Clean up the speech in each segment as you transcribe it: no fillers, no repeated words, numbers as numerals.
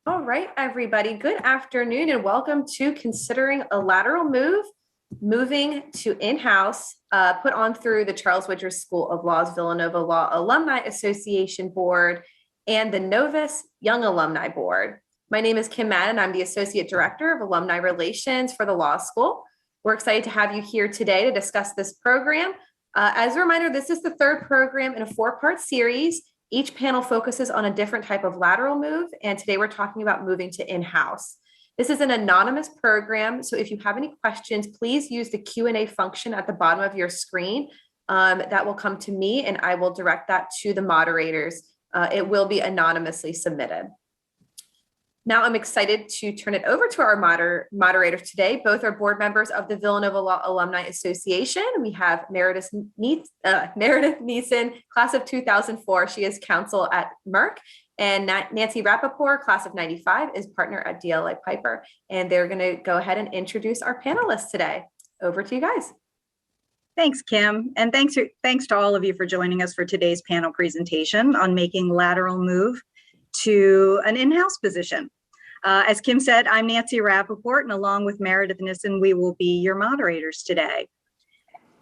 All right, everybody. Good afternoon and welcome to Considering a Lateral Move, moving to in-house, put on through the Charles Widger School of Law's Villanova Law Alumni Association Board and the Novus Young Alumni Board. My name is Kim Madden. I'm the Associate Director of Alumni Relations for the Law School. We're excited to have you here today to discuss this program. As a reminder, this is the third program in a four-part series. Each panel focuses on a different type of lateral move, and today we're talking about moving to in-house. This is an anonymous program, so if you have any questions, please use the Q&A function at the bottom of your screen. That will come to me, and I will direct that to the moderators. It will be anonymously submitted. Now I'm excited to turn it over to our moderators today. Both are board members of the Villanova Law Alumni Association. We have Meredith Nissen, class of 2004. She is counsel at Merck. And Nancy Rappaport, class of 95, is partner at DLA Piper. And they're going to go ahead and introduce our panelists today. Over to you guys. Thanks, Kim. And thanks to all of you for joining us for today's panel presentation on making lateral move to an in-house position. As Kim said, I'm Nancy Rappaport, and along with Meredith Nissen, we will be your moderators today.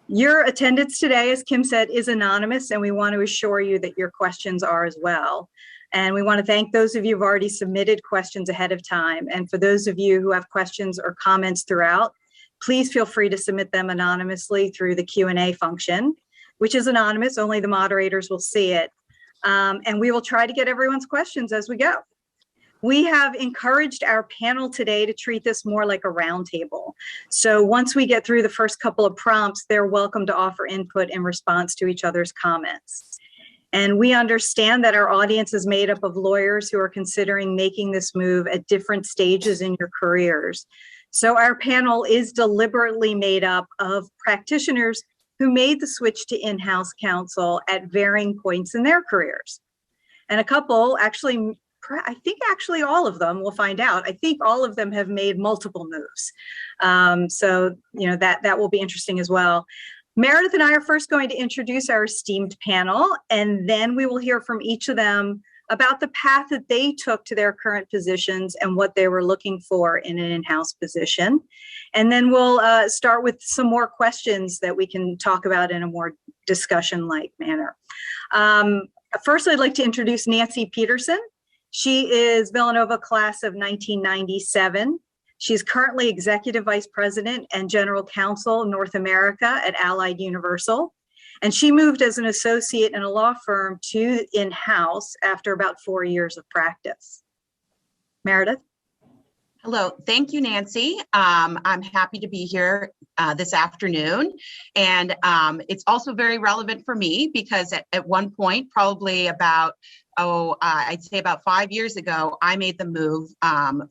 Your attendance today, as Kim said, is anonymous, and we want to assure you that your questions are as well. And we want to thank those of you who've already submitted questions ahead of time. And for those of you who have questions or comments throughout, please feel free to submit them anonymously through the Q&A function, which is anonymous, only the moderators will see it. And we will try to get everyone's questions as we go. We have encouraged our panel today to treat this more like a roundtable. So once we get through the first couple of prompts, they're welcome to offer input in response to each other's comments. And we understand that our audience is made up of lawyers who are considering making this move at different stages in your careers. So our panel is deliberately made up of practitioners who made the switch to in-house counsel at varying points in their careers. And a couple, actually, I think actually all of them, we'll find out, I think all of them have made multiple moves. So, that will be interesting as well. Meredith and I are first going to introduce our esteemed panel, and then we will hear from each of them about the path that they took to their current positions and what they were looking for in an in-house position. And then we'll start with some more questions that we can talk about in a more discussion-like manner. First, I'd like to introduce Nancy Peterson. She is Villanova class of 1997. She's currently Executive Vice President and General Counsel North America at Allied Universal. And she moved as an associate in a law firm to in-house after about 4 years of practice. Meredith? Hello, thank you, Nancy. I'm happy to be here this afternoon. And it's also very relevant for me because at one point, probably about, I'd say about 5 years ago, I made the move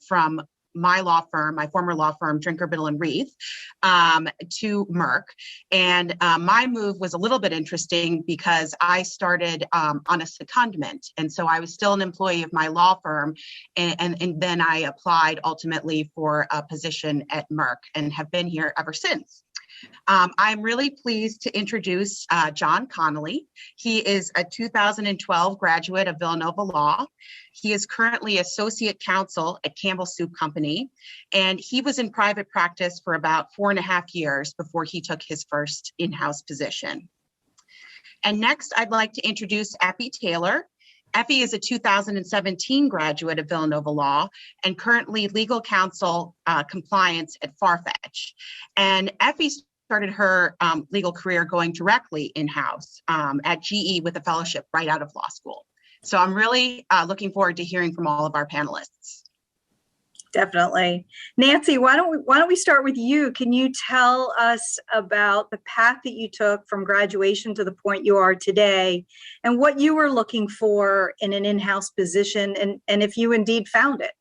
from my law firm, my former law firm, Drinker, Biddle and Reith, to Merck. And my move was a little bit interesting because I started on a secondment. And so I was still an employee of my law firm. And then I applied ultimately for a position at Merck and have been here ever since. I'm really pleased to introduce John Connelly. He is a 2012 graduate of Villanova Law. He is currently associate counsel at Campbell Soup Company, and he was in private practice for about 4.5 years before he took his first in-house position. And next, I'd like to introduce Effi Taylor. Effi is a 2017 graduate of Villanova Law and currently legal counsel compliance at Farfetch. And Effi started her legal career going directly in-house at GE with a fellowship right out of law school. So I'm really looking forward to hearing from all of our panelists. Definitely. Nancy, why don't we start with you? Can you tell us about the path that you took from graduation to the point you are today and what you were looking for in an in-house position and if you indeed found it?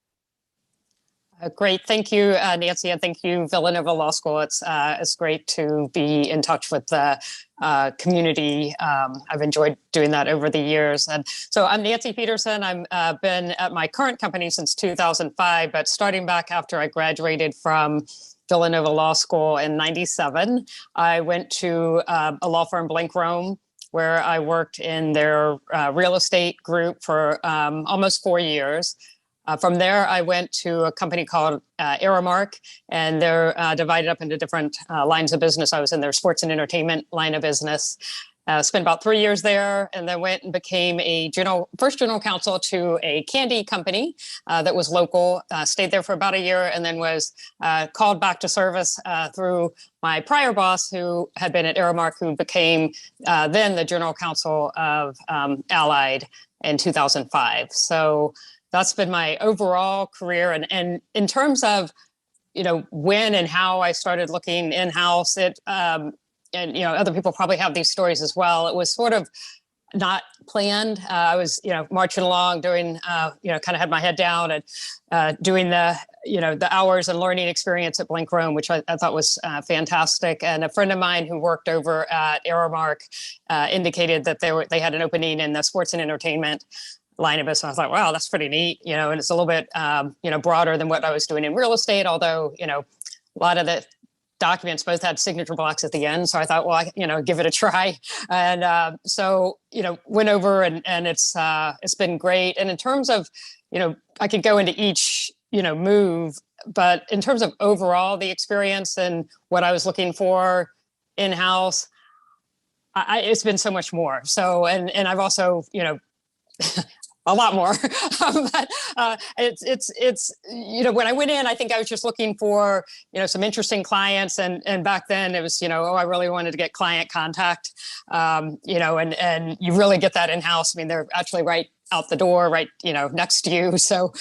Great. Thank you, Nancy, and thank you, Villanova Law School. It's great to be in touch with the community. I've enjoyed doing that over the years. And so I'm Nancy Peterson. I've been at my current company since 2005, but starting back after I graduated from Villanova Law School in '97, I went to a law firm, Blank Rome, where I worked in their real estate group for almost 4 years. From there, I went to a company called Aramark, and they're divided up into different lines of business. I was in their sports and entertainment line of business. Spent about 3 years there, and then went and became a first general counsel to a candy company that was local. Stayed there for about a year, and then was called back to service through my prior boss, who had been at Aramark, who became then the general counsel of Allied in 2005. So that's been my overall career. And in terms of, when and how I started looking in-house, and other people probably have these stories as well. It was sort of not planned. I was, marching along, doing, kind of had my head down and doing the hours and learning experience at Blink Rome, which I thought was fantastic. And a friend of mine who worked over at Aramark indicated that they had an opening in the sports and entertainment line of business. I thought, wow, that's pretty neat, and it's a little bit, broader than what I was doing in real estate, although, a lot of the documents both had signature blocks at the end. So I thought, well, give it a try. And so, went over and it's been great. And in terms of, I could go into each, move, but in terms of overall the experience and what I was looking for in-house, it's been so much more. So, and I've also, a lot more. But it's when I went in, I think I was just looking for, some interesting clients. And back then it was, I really wanted to get client contact, and you really get that in-house. I mean, they're actually right out the door, right, next to you. So,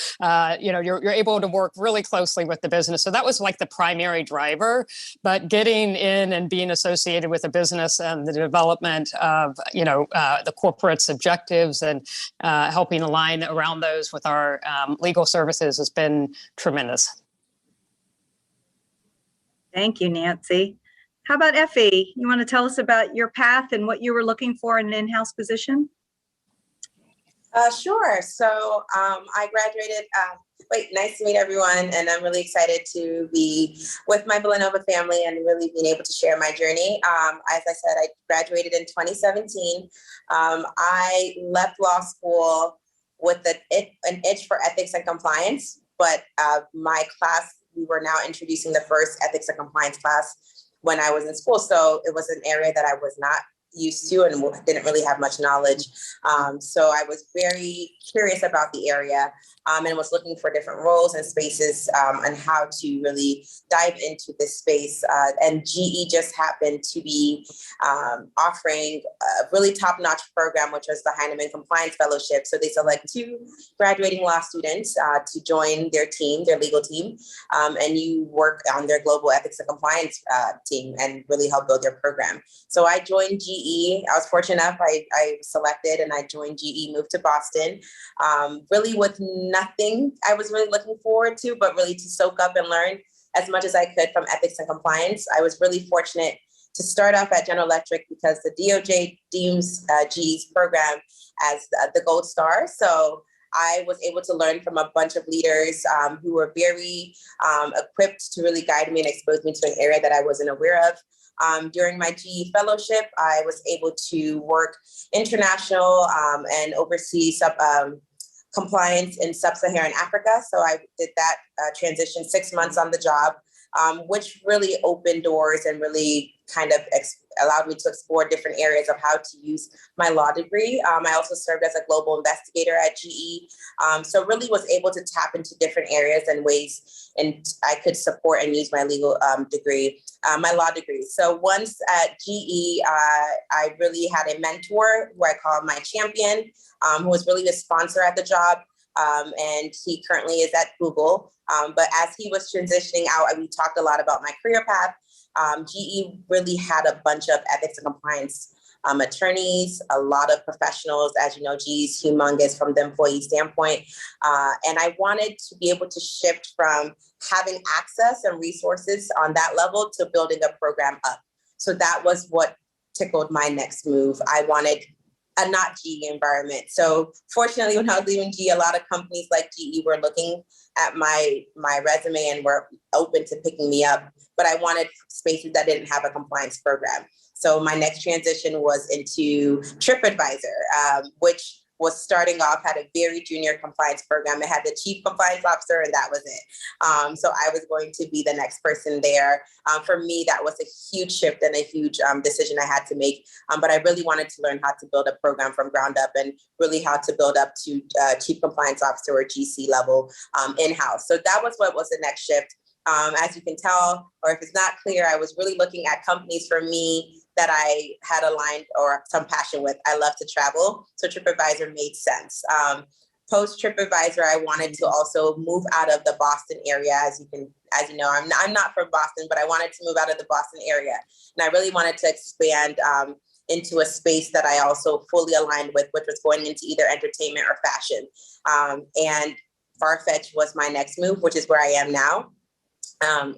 you're able to work really closely with the business. So that was like the primary driver, but getting in and being associated with the business and the development of, the corporate's objectives and helping align around those with our legal services has been tremendous. Thank you, Nancy. How about Effi? You want to tell us about your path and what you were looking for in an in-house position? Sure. So I graduated. Nice to meet everyone. And I'm really excited to be with my Villanova family and really being able to share my journey. As I said, I graduated in 2017. I left law school with an itch for ethics and compliance, but my class, we were now introducing the first ethics and compliance class when I was in school. So it was an area that I was not used to and didn't really have much knowledge. So I was very curious about the area and was looking for different roles and spaces and how to really dive into this space. And GE just happened to be offering a really top-notch program, which was the Heinemann Compliance Fellowship. So they select 2 graduating law students to join their team, their legal team, and you work on their global ethics and compliance team and really help build their program. So I joined GE. I was fortunate enough, I was selected and I joined GE, moved to Boston, really with nothing I was really looking forward to, but really to soak up and learn as much as I could from ethics and compliance. I was really fortunate to start off at General Electric because the DOJ deems GE's program as the gold star. So I was able to learn from a bunch of leaders who were very equipped to really guide me and expose me to an area that I wasn't aware of. During my GE fellowship, I was able to work international and oversee compliance in sub-Saharan Africa. So I did that transition 6 months on the job, which really opened doors and really kind of allowed me to explore different areas of how to use my law degree. I also served as a global investigator at GE. So really was able to tap into different areas and ways and I could support and use my legal degree, my law degree. So once at GE, I really had a mentor who I called my champion, who was really the sponsor at the job. And he currently is at Google. But as he was transitioning out, we talked a lot about my career path. GE really had a bunch of ethics and compliance attorneys, a lot of professionals. As you know, GE is humongous from the employee standpoint. And I wanted to be able to shift from having access and resources on that level to building a program up. So that was what tickled my next move. I wanted a not GE environment. So fortunately, when I was leaving GE, a lot of companies like GE were looking at my resume and were open to picking me up, but I wanted spaces that didn't have a compliance program. So my next transition was into TripAdvisor, which was starting off, had a very junior compliance program. It had the chief compliance officer, and that was it. So I was going to be the next person there. For me, that was a huge shift and a huge decision I had to make. But I really wanted to learn how to build a program from ground up and really how to build up to chief compliance officer or GC level in-house. So that was what was the next shift. As you can tell, or if it's not clear, I was really looking at companies for me that I had aligned or some passion with. I love to travel, so TripAdvisor made sense. Post TripAdvisor, I wanted to also move out of the Boston area. As you know, I'm not from Boston, but I wanted to move out of the Boston area, and I really wanted to expand into a space that I also fully aligned with, which was going into either entertainment or fashion. And Farfetch was my next move, which is where I am now.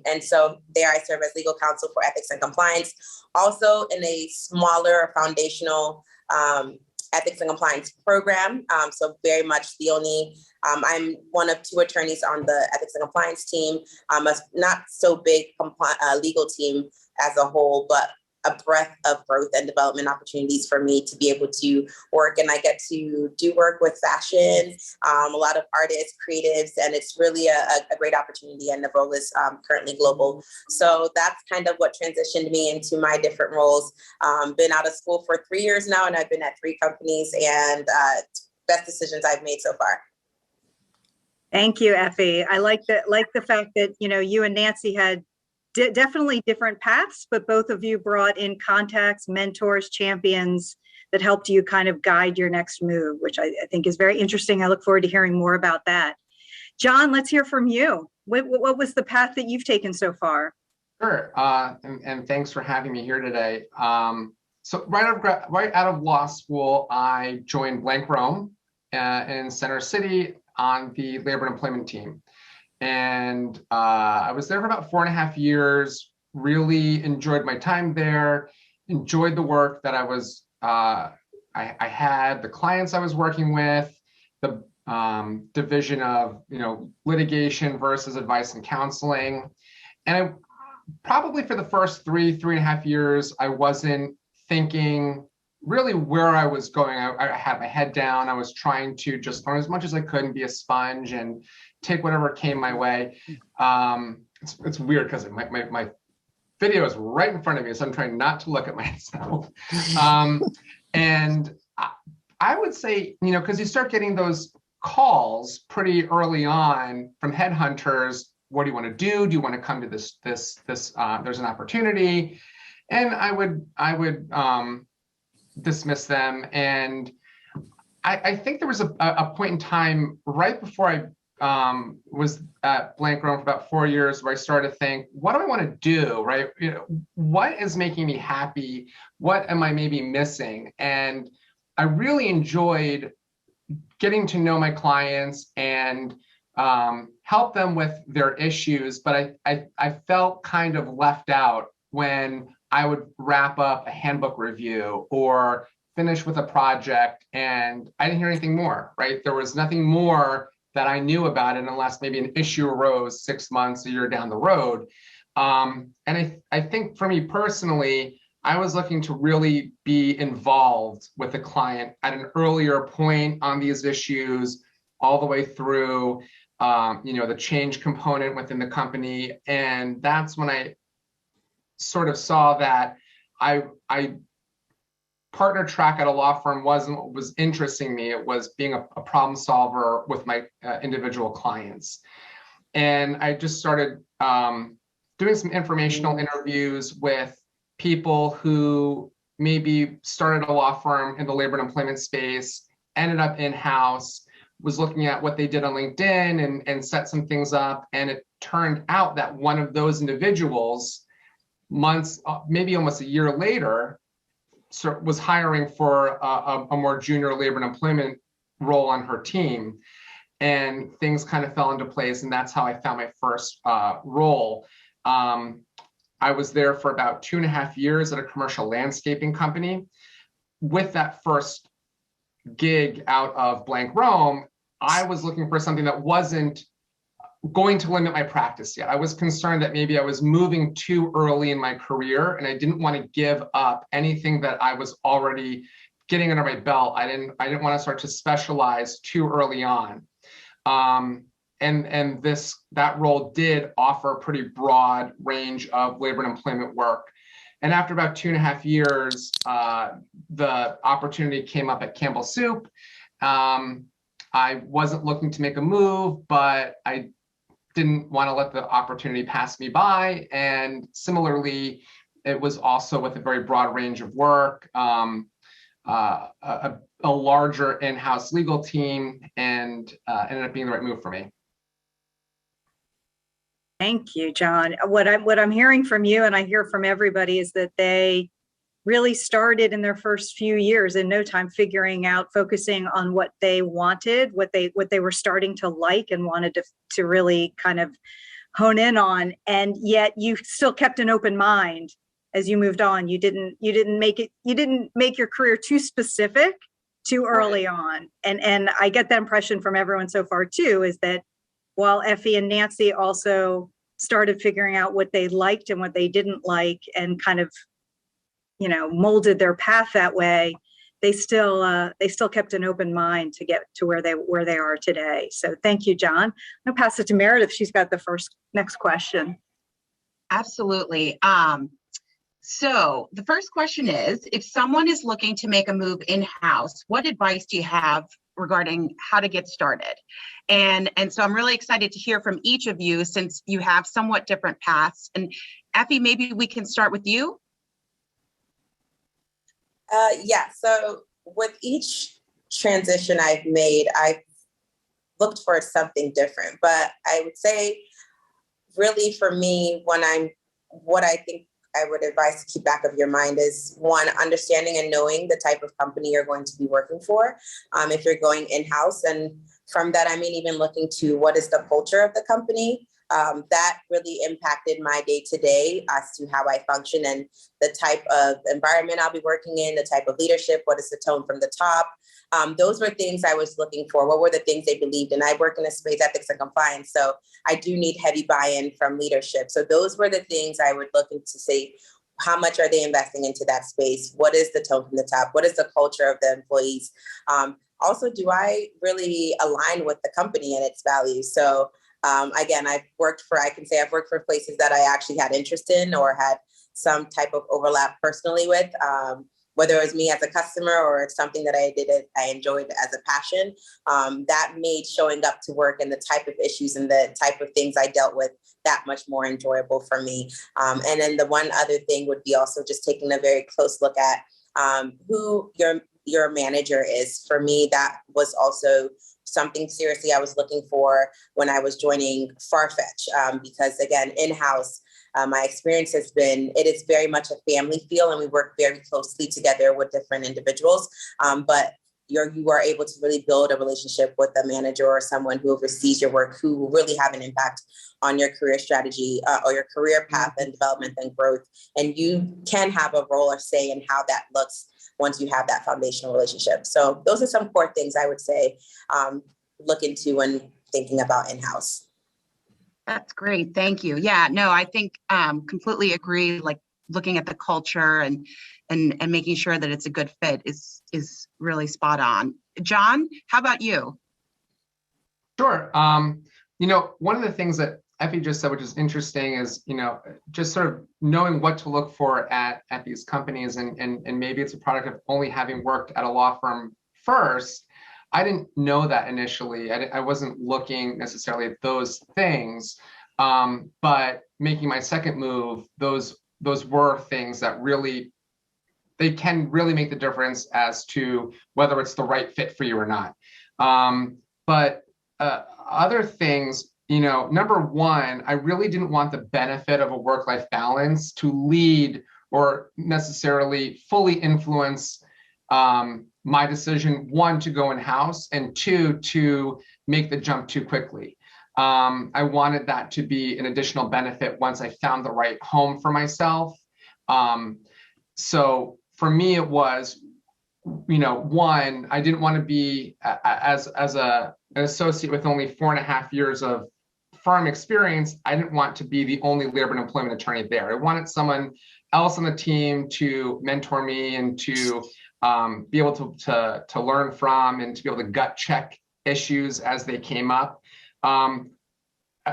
And so there I serve as legal counsel for ethics and compliance, also in a smaller foundational ethics and compliance program. So very much the only, I'm one of 2 attorneys on the ethics and compliance team, a not so big legal team as a whole, but a breadth of growth and development opportunities for me to be able to work. And I get to do work with fashion, a lot of artists, creatives, and it's really a great opportunity. And the role is currently global. So that's kind of what transitioned me into my different roles. Been out of school for 3 years now, and I've been at 3 companies, and best decisions I've made so far. Thank you, Effi. I like the fact that, you know, you and Nancy had definitely different paths, but both of you brought in contacts, mentors, champions that helped you kind of guide your next move, which I think is very interesting. I look forward to hearing more about that. John, let's hear from you. What was the path that you've taken so far? Sure, and thanks for having me here today. So right out of law school, I joined Blank Rome in Center City on the labor and employment team. And I was there for about 4.5 years, really enjoyed my time there, enjoyed the work that I had, the clients I was working with, the division of, you know, litigation versus advice and counseling. And probably for the first 3.5 years, I wasn't thinking really where I was going. I had my head down. I was trying to just learn as much as I could and be a sponge and take whatever came my way. It's weird because my video is right in front of me, so I'm trying not to look at myself. And I would say, you know, because you start getting those calls pretty early on from headhunters. What do you want to do? Do you want to come to this? There's an opportunity, and I would dismiss them. And I think there was a point in time right before I was at Blank Rome for about 4 years where I started to think, what do I want to do, right? You know, what is making me happy? What am I maybe missing? And I really enjoyed getting to know my clients and help them with their issues, but I felt kind of left out when I would wrap up a handbook review or finish with a project and I didn't hear anything more, right? There was nothing more that I knew about it unless maybe an issue arose 6 months, a year down the road. And I think for me personally, I was looking to really be involved with the client at an earlier point on these issues, all the way through, you know, the change component within the company. And that's when I sort of saw that I partner track at a law firm wasn't what was interesting me. It was being a problem solver with my individual clients. And I just started doing some informational interviews with people who maybe started a law firm in the labor and employment space, ended up in-house, was looking at what they did on LinkedIn and set some things up. And it turned out that one of those individuals, months, maybe almost a year later, was hiring for a more junior labor and employment role on her team. And things kind of fell into place. And that's how I found my first role. I was there for about 2.5 years at a commercial landscaping company. With that first gig out of Blank Rome, I was looking for something that wasn't going to limit my practice yet. I was concerned that maybe I was moving too early in my career and I didn't want to give up anything that I was already getting under my belt. I didn't want to start to specialize too early on. And that role did offer a pretty broad range of labor and employment work. And after about 2.5 years, the opportunity came up at Campbell Soup. I wasn't looking to make a move, but I didn't want to let the opportunity pass me by. And similarly, it was also with a very broad range of work, a larger in-house legal team, and ended up being the right move for me. Thank you, John. What I'm hearing from you, and I hear from everybody, is that they really started in their first few years in no time figuring out, focusing on what they wanted, what they were starting to like and wanted to really kind of hone in on. And yet you still kept an open mind as you moved on. You didn't make your career too specific too early on. And I get that impression from everyone so far too, is that while Effi and Nancy also started figuring out what they liked and what they didn't like and kind of, molded their path that way, they still kept an open mind to get to where they are today. So thank you, John. I'll pass it to Meredith. She's got the next question. Absolutely. So the first question is, if someone is looking to make a move in-house, what advice do you have regarding how to get started? And so I'm really excited to hear from each of you, since you have somewhat different paths. And Effi, maybe we can start with you. Yeah, so with each transition I've made, I've looked for something different. But I would say, really, for me, what I think I would advise to keep back of your mind is, one, understanding and knowing the type of company you're going to be working for. If you're going in-house, and from that, I mean, even looking to what is the culture of the company. That really impacted my day-to-day as to how I function and the type of environment I'll be working in, the type of leadership, what is the tone from the top. Those were things I was looking for. What were the things they believed in? I work in a space, ethics and compliance, so I do need heavy buy-in from leadership. So those were the things I would look into, say, how much are they investing into that space? What is the tone from the top? What is the culture of the employees? Also, do I really align with the company and its values? So again, I've worked for places that I actually had interest in or had some type of overlap personally with, whether it was me as a customer or it's something that I enjoyed as a passion. That made showing up to work and the type of issues and the type of things I dealt with that much more enjoyable for me. And then the one other thing would be also just taking a very close look at who your manager is. For me, that was also something seriously I was looking for when I was joining Farfetch, because again, in-house, my experience has been, it is very much a family feel, and we work very closely together with different individuals. But you are able to really build a relationship with a manager or someone who oversees your work, who will really have an impact on your career strategy or your career path and development and growth. And you can have a role or say in how that looks once you have that foundational relationship. So those are some core things I would say look into when thinking about in-house. That's great. Thank you. Yeah, no, I think completely agree. Like looking at the culture and making sure that it's a good fit is really spot on. John, how about you? Sure. One of the things that Effi just said, which is interesting, is, just sort of knowing what to look for at these companies, and maybe it's a product of only having worked at a law firm first. I didn't know that initially. I wasn't looking necessarily at those things, but making my second move, those were things that they can really make the difference as to whether it's the right fit for you or not. But other things, number one, I really didn't want the benefit of a work-life balance to lead or necessarily fully influence my decision, one, to go in-house, and two, to make the jump too quickly. I wanted that to be an additional benefit once I found the right home for myself. So for me, it was, one, I didn't want to be as an associate with only 4.5 years of firm experience. I didn't want to be the only labor and employment attorney there. I wanted someone else on the team to mentor me and to be able to learn from and to be able to gut check issues as they came up,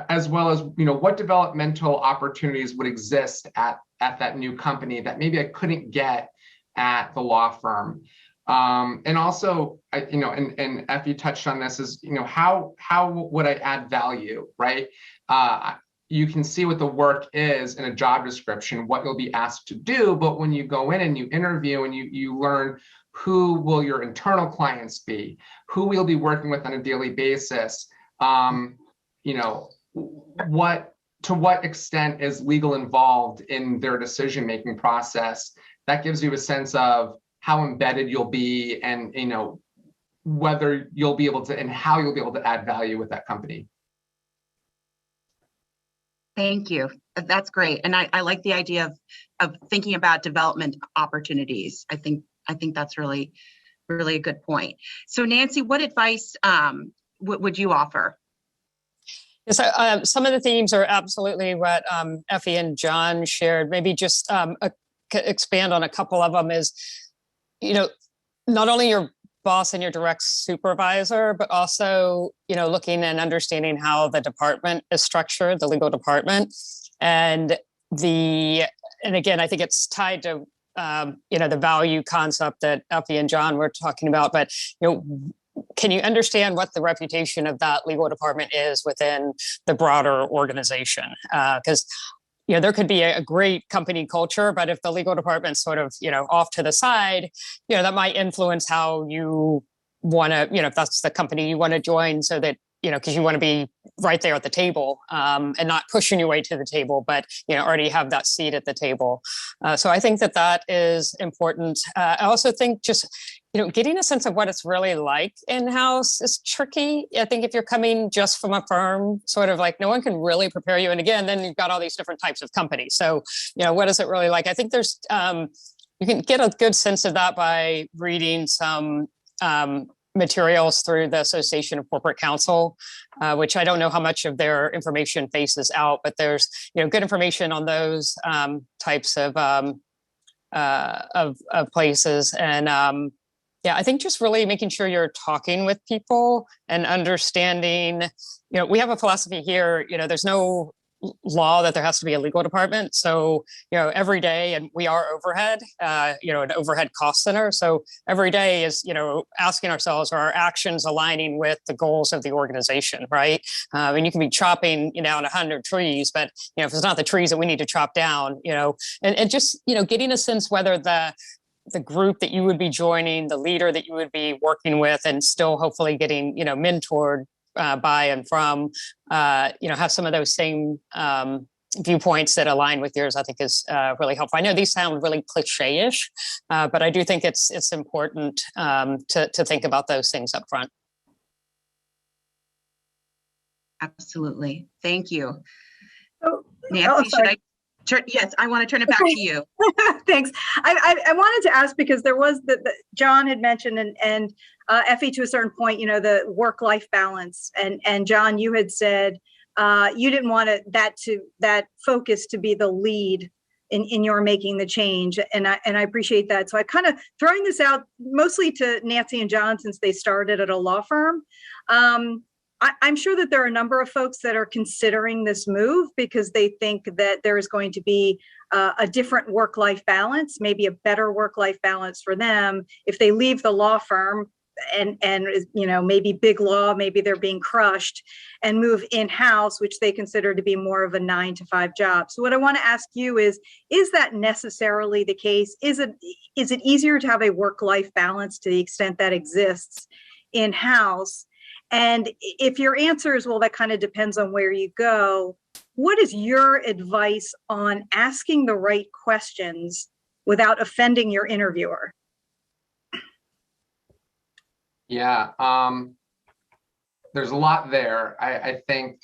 as well as, what developmental opportunities would exist at that new company that maybe I couldn't get at the law firm. And also, and Effie touched on this, is, how would I add value, right? You can see what the work is in a job description, what you'll be asked to do, but when you go in and you interview and you learn who will your internal clients be, who we'll be working with on a daily basis, to what extent is legal involved in their decision-making process, that gives you a sense of how embedded you'll be and, whether you'll be able to, and how you'll be able to add value with that company. Thank you. That's great. And I like the idea of thinking about development opportunities. I think that's really, really a good point. So Nancy, what advice would you offer? So some of the themes are absolutely what Effie and John shared. Maybe just expand on a couple of them is, not only your boss and your direct supervisor, but also, looking and understanding how the department is structured, the legal department. And again, I think it's tied to, the value concept that Effie and John were talking about, but, can you understand what the reputation of that legal department is within the broader organization? Because there could be a great company culture, but if the legal department's sort of off to the side, that might influence how you want to, if that's the company you want to join, so that because you want to be right there at the table and not pushing your way to the table, but already have that seat at the table. So I think that is important. I also think just getting a sense of what it's really like in-house is tricky. I think if you're coming just from a firm, sort of like no one can really prepare you. And again, then you've got all these different types of companies. So, what is it really like? I think there's, you can get a good sense of that by reading some materials through the Association of Corporate Counsel, which I don't know how much of their information faces out, but there's, good information on those types of places. And, I think just really making sure you're talking with people and understanding, we have a philosophy here, there's no law that there has to be a legal department. So, every day, and we are overhead, an overhead cost center. So every day is, asking ourselves, are our actions aligning with the goals of the organization, right? And you can be chopping down 100 trees, but, if it's not the trees that we need to chop down, and just, getting a sense whether the group that you would be joining, the leader that you would be working with, and still hopefully getting, mentored by and from, have some of those same viewpoints that align with yours, I think is really helpful. I know these sound really cliche-ish, but I do think it's important to think about those things up front. Absolutely. Thank you. Oh, Nancy, should I? Yes, I want to turn it back to you. Thanks. I wanted to ask, because there was the John had mentioned and Effie to a certain point, the work-life balance, and John, you had said you didn't want that focus to be the lead in your making the change, and I appreciate that. So I kind of throwing this out mostly to Nancy and John, since they started at a law firm. I'm sure that there are a number of folks that are considering this move because they think that there is going to be a different work-life balance, maybe a better work-life balance for them if they leave the law firm and maybe big law, maybe they're being crushed, and move in-house, which they consider to be more of a 9-to-5 job. So what I want to ask you is that necessarily the case? Is it easier to have a work-life balance to the extent that exists in-house? And if your answer is, well, that kind of depends on where you go, what is your advice on asking the right questions without offending your interviewer? Yeah, there's a lot there. I think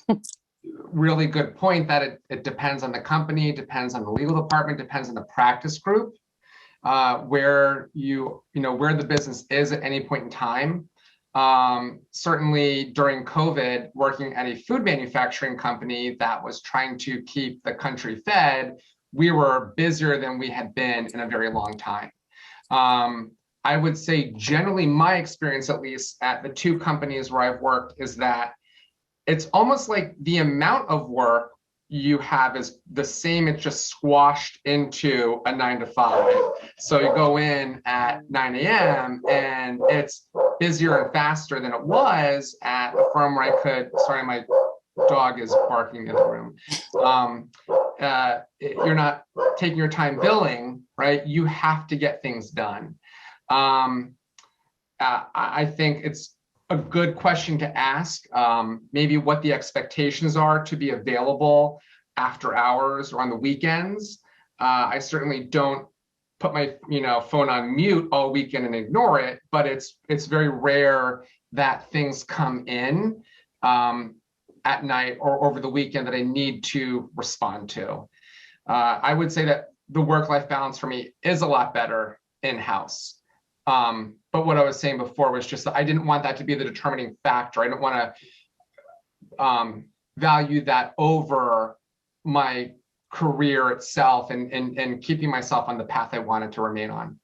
really good point that it depends on the company, depends on the legal department, depends on the practice group, where where the business is at any point in time. Certainly during COVID, working at a food manufacturing company that was trying to keep the country fed, we were busier than we had been in a very long time. I would say generally my experience, at least at the two companies where I've worked, is that it's almost like the amount of work you have is the same. It's just squashed into a 9 to 5. So you go in at 9 a.m. and it's busier and faster than it was at a firm where I could, sorry, my dog is barking in the room. You're not taking your time billing, right? You have to get things done. I think it's a good question to ask, maybe what the expectations are to be available after hours or on the weekends. I certainly don't put my phone on mute all weekend and ignore it, but it's very rare that things come in at night or over the weekend that I need to respond to. I would say that the work-life balance for me is a lot better in-house. But what I was saying before was just that I didn't want that to be the determining factor. I didn't want to value that over my career itself and keeping myself on the path I wanted to remain on.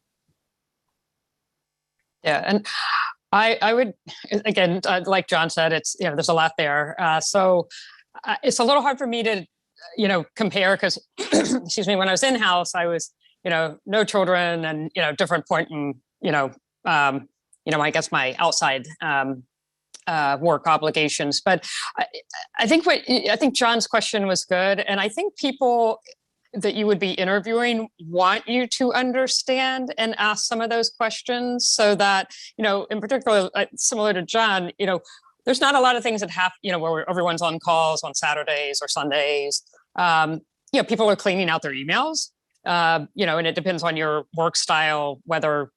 Yeah, and I would, again, like John said, it's, there's a lot there. So it's a little hard for me to, compare because, excuse me, when I was in-house, I was, no children and, different point in, I guess my outside work obligations. But I think John's question was good. And I think people that you would be interviewing want you to understand and ask some of those questions so that, in particular, similar to John, there's not a lot of things that have, where everyone's on calls on Saturdays or Sundays. People are cleaning out their emails, and it depends on your work style, whether,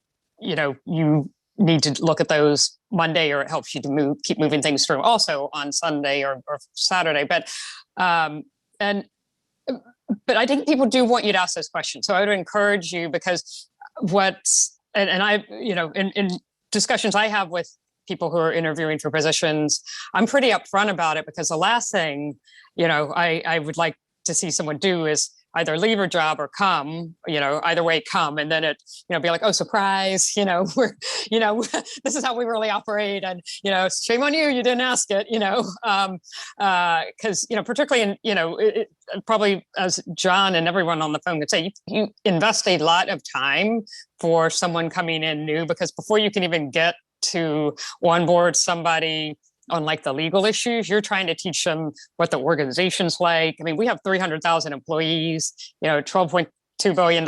you need to look at those Monday or it helps you to keep moving things through also on Sunday or Saturday. But I think people do want you to ask those questions. So I would encourage you because I, in discussions I have with people who are interviewing for positions, I'm pretty upfront about it because the last thing, I would like to see someone do is either leave your job or come, either way come. And then it, be like, oh, surprise, we're, this is how we really operate. And, shame on you, you didn't ask it, because, particularly in, probably as John and everyone on the phone could say, you invest a lot of time for someone coming in new, because before you can even get to onboard somebody on like the legal issues, you're trying to teach them what the organization's like. I mean, we have 300,000 employees, $12.2 billion,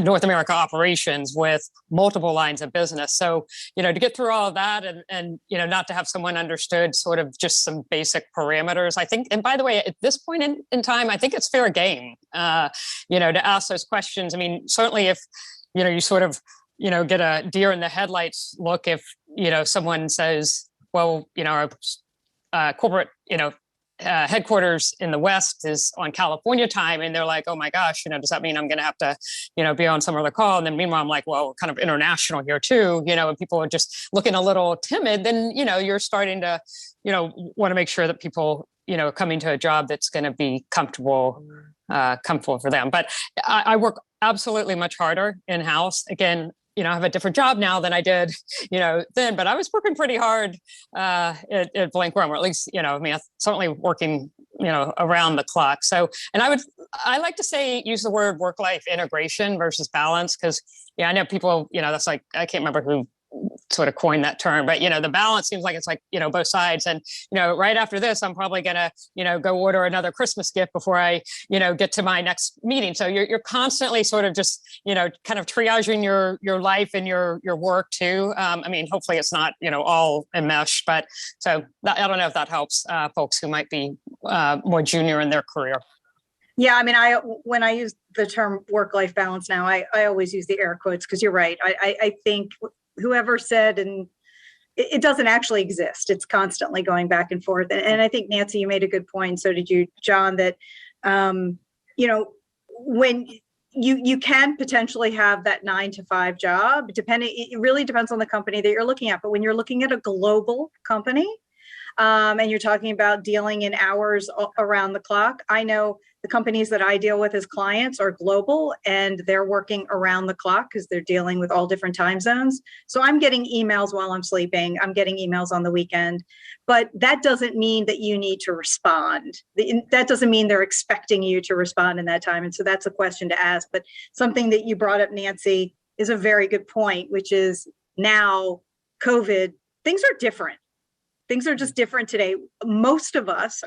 North America operations with multiple lines of business. So, to get through all of that and not to have someone understood sort of just some basic parameters, I think, and by the way, at this point in time, I think it's fair game, to ask those questions. I mean, certainly if, you sort of, get a deer in the headlights look if, someone says, well, our corporate, headquarters in the West is on California time. And they're like, oh my gosh, does that mean I'm going to have to, be on some other call? And then meanwhile, I'm like, well, we're kind of international here too, and people are just looking a little timid. Then, you're starting to, want to make sure that people, coming to a job that's going to be comfortable for them. But I work absolutely much harder in-house. Again, I have a different job now than I did, then, but I was working pretty hard at Blank Rome, or at least, I'm certainly working, around the clock. So, and I like to use the word work-life integration versus balance, because, I know people, that's like, I can't remember who sort of coined that term, but, the balance seems like it's like, both sides. And, right after this, I'm probably going to, go order another Christmas gift before I, get to my next meeting. So you're constantly sort of just, kind of triaging your life and your work too. I mean, hopefully it's not, all enmeshed, but so I don't know if that helps folks who might be more junior in their career. Yeah, I mean, when I use the term work-life balance now, I always use the air quotes because you're right. I think whoever said, and it doesn't actually exist. It's constantly going back and forth. And I think, Nancy, you made a good point. So did you, John, that, when you can potentially have that 9 to 5 job, it really depends on the company that you're looking at. But when you're looking at a global company, and you're talking about dealing in hours around the clock. I know the companies that I deal with as clients are global, and they're working around the clock because they're dealing with all different time zones. So I'm getting emails while I'm sleeping. I'm getting emails on the weekend, but that doesn't mean that you need to respond. That doesn't mean they're expecting you to respond in that time. And so that's a question to ask. But something that you brought up, Nancy, is a very good point, which is now COVID, things are different. Things are just different today. Most of us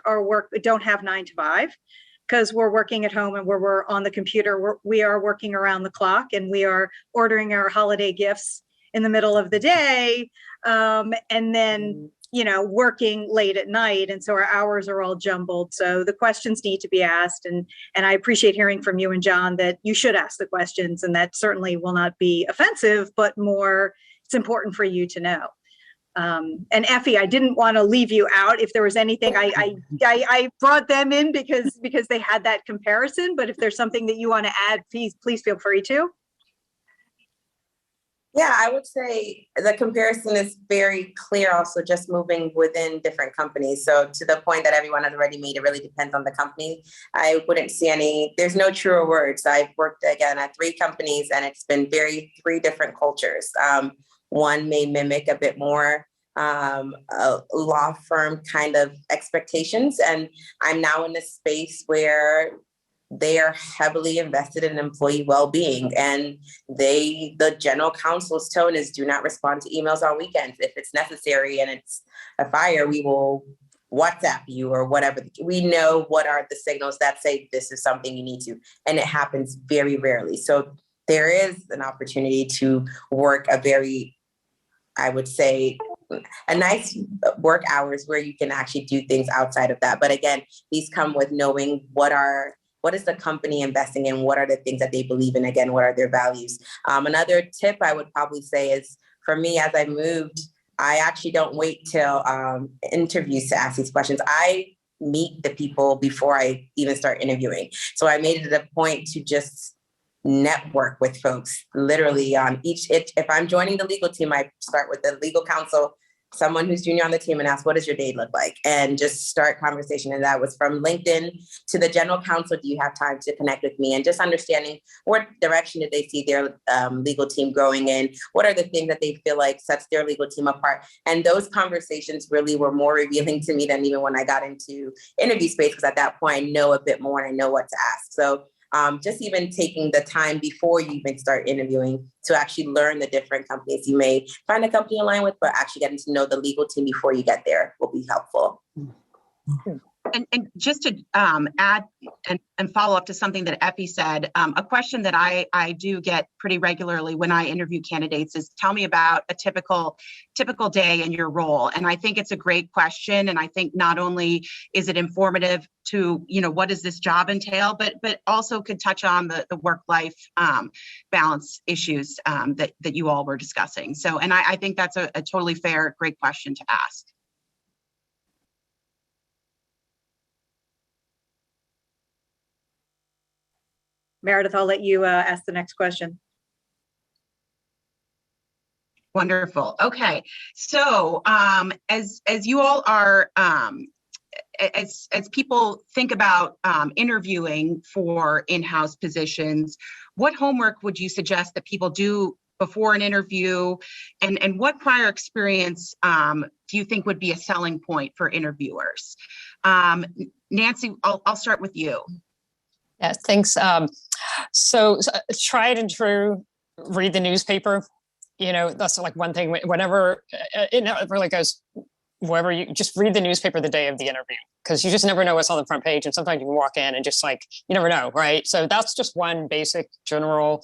don't have 9 to 5 because we're working at home and we're on the computer. We are working around the clock, and we are ordering our holiday gifts in the middle of the day, and then working late at night. And so our hours are all jumbled. So the questions need to be asked. And I appreciate hearing from you and John that you should ask the questions, and that certainly will not be offensive, but more, it's important for you to know. And Effie, I didn't want to leave you out. If there was anything, I brought them in because they had that comparison. But if there's something that you want to add, please feel free to. Yeah, I would say the comparison is very clear. Also, just moving within different companies. So to the point that everyone has already made, it really depends on the company. I wouldn't see there's no truer words. I've worked again at 3 companies, and it's been 3 different cultures. One may mimic a bit more a law firm kind of expectations. And I'm now in a space where they are heavily invested in employee well-being. And the general counsel's tone is do not respond to emails on weekends. If it's necessary and it's a fire, we will WhatsApp you or whatever. We know what are the signals that say this is something you need to, and it happens very rarely. So there is an opportunity to work I would say, a nice work hours where you can actually do things outside of that. But again, these come with knowing what is the company investing in? What are the things that they believe in? Again, what are their values? Another tip I would probably say is, for me, as I moved, I actually don't wait till interviews to ask these questions. I meet the people before I even start interviewing. So I made it a point to just network with folks literally on if I'm joining the legal team, I start with the legal counsel, someone who's junior on the team, and ask, what does your day look like? And just start conversation. And that was from LinkedIn to the general counsel. Do you have time to connect with me? And just understanding what direction did they see their legal team growing in? What are the things that they feel like sets their legal team apart? And those conversations really were more revealing to me than even when I got into interview space, because at that point I know a bit more and I know what to ask. So just even taking the time before you even start interviewing to actually learn the different companies. You may find a company you align with, but actually getting to know the legal team before you get there will be helpful. And just to add and follow up to something that Effi said, a question that I do get pretty regularly when I interview candidates is, tell me about a typical day in your role. And I think it's a great question. And I think not only is it informative to, what does this job entail, but also could touch on the work-life balance issues that you all were discussing. So, and I think that's a totally fair, great question to ask. Meredith, I'll let you ask the next question. Wonderful. Okay. So as you all are, as people think about interviewing for in-house positions, what homework would you suggest that people do before an interview? And what prior experience do you think would be a selling point for interviewers? Nancy, I'll start with you. Yeah, thanks. So tried and true, read the newspaper. That's like one thing. Whenever it really goes, wherever you just read the newspaper the day of the interview, because you just never know what's on the front page. And sometimes you can walk in and just you never know, right? So that's just one basic general,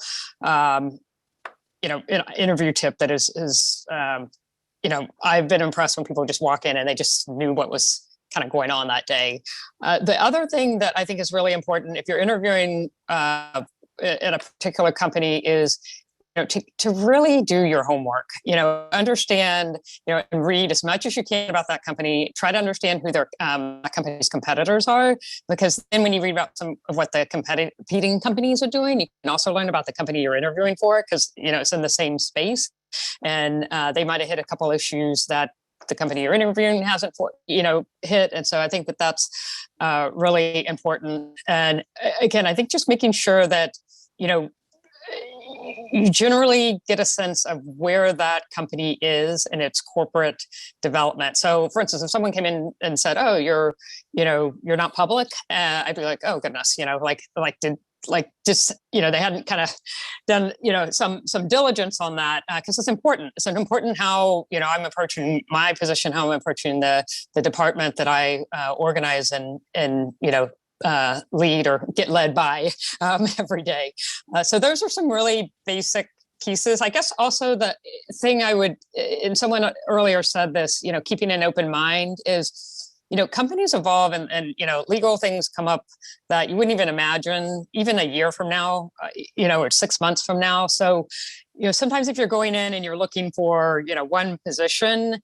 interview tip that is I've been impressed when people just walk in and they just knew what was kind of going on that day. The other thing that I think is really important if you're interviewing in a particular company is, to really do your homework, understand, and read as much as you can about that company. Try to understand who their company's competitors are, because then when you read about some of what the competing companies are doing, you can also learn about the company you're interviewing for, because, it's in the same space. And they might have hit a couple issues that the company you're interviewing hasn't, hit. And so I think that that's really important. And again, I think just making sure that, you generally get a sense of where that company is in its corporate development. So, for instance, if someone came in and said, "Oh, you're not public," I'd be like, "Oh goodness," they hadn't kind of done, some diligence on that, because it's important. It's important how, I'm approaching my position, how I'm approaching the department that I organize and lead or get led by every day. So those are some really basic pieces. I guess also the thing I would, and someone earlier said this, keeping an open mind is, companies evolve and legal things come up that you wouldn't even imagine even a year from now, or 6 months from now. So, sometimes if you're going in and you're looking for, one position,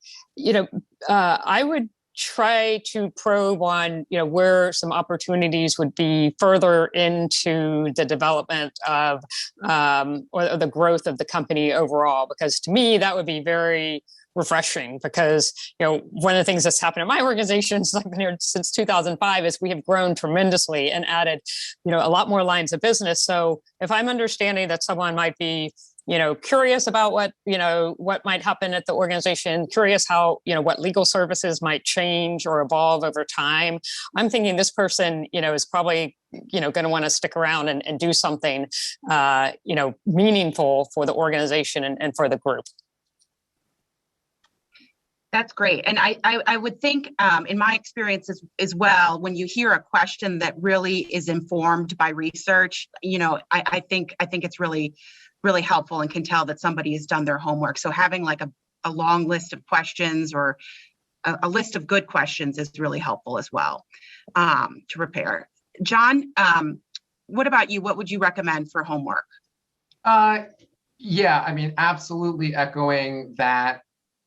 I would try to probe on, where some opportunities would be further into the development of or the growth of the company overall, because to me that would be very refreshing, because one of the things that's happened in my organization since I've been here since 2005 is we have grown tremendously and added a lot more lines of business. So if I'm understanding that someone might be curious about what might happen at the organization, curious how, what legal services might change or evolve over time, I'm thinking this person, is probably, going to want to stick around and do something, meaningful for the organization and for the group. That's great. And I would think, in my experience as well, when you hear a question that really is informed by research, I think it's really helpful and can tell that somebody has done their homework. So having like a long list of questions or a list of good questions is really helpful as well, to prepare. John, what about you? What would you recommend for homework? Yeah, I mean, absolutely echoing that.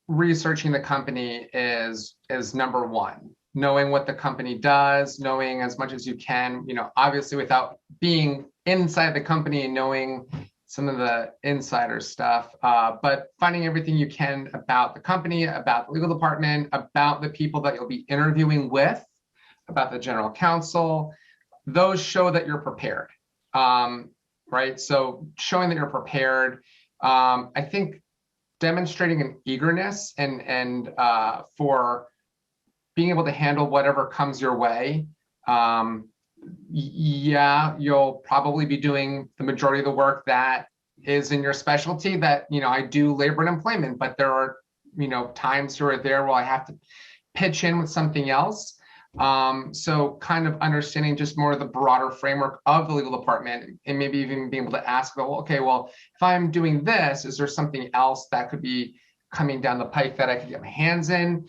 Researching the company is number one. Knowing what the company does, knowing as much as you can, obviously without being inside the company and knowing some of the insider stuff, but finding everything you can about the company, about the legal department, about the people that you'll be interviewing with, about the general counsel. Those show that you're prepared, right? So showing that you're prepared, I think demonstrating an eagerness and for being able to handle whatever comes your way. Yeah, you'll probably be doing the majority of the work that is in your specialty. That, I do labor and employment, but there are, times here or there where I have to pitch in with something else. So kind of understanding just more of the broader framework of the legal department, and maybe even being able to ask, okay, well, if I'm doing this, is there something else that could be coming down the pike that I could get my hands in?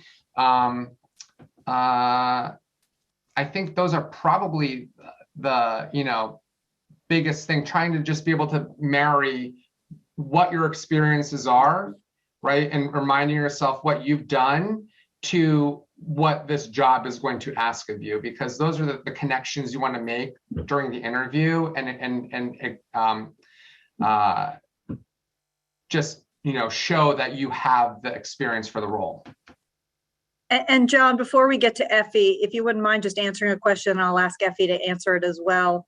I think those are probably the, biggest thing, trying to just be able to marry what your experiences are, right? And reminding yourself what you've done to what this job is going to ask of you, because those are the connections you want to make during the interview and just, show that you have the experience for the role. And John, before we get to Effi, if you wouldn't mind just answering a question, I'll ask Effi to answer it as well.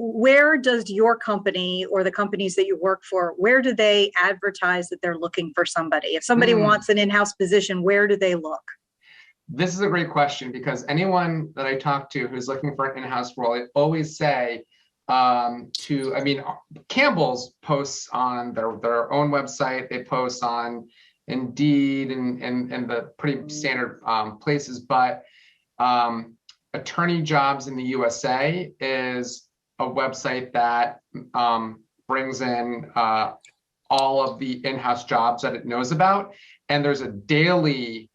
Where does your company or the companies that you work for, where do they advertise that they're looking for somebody? If somebody wants an in-house position, where do they look? This is a great question, because anyone that I talk to who's looking for an in-house role, I always say Campbell's posts on their own website, they post on Indeed and the pretty standard places, but Attorney Jobs in the USA is a website that brings in all of the in-house jobs that it knows about. And there's a daily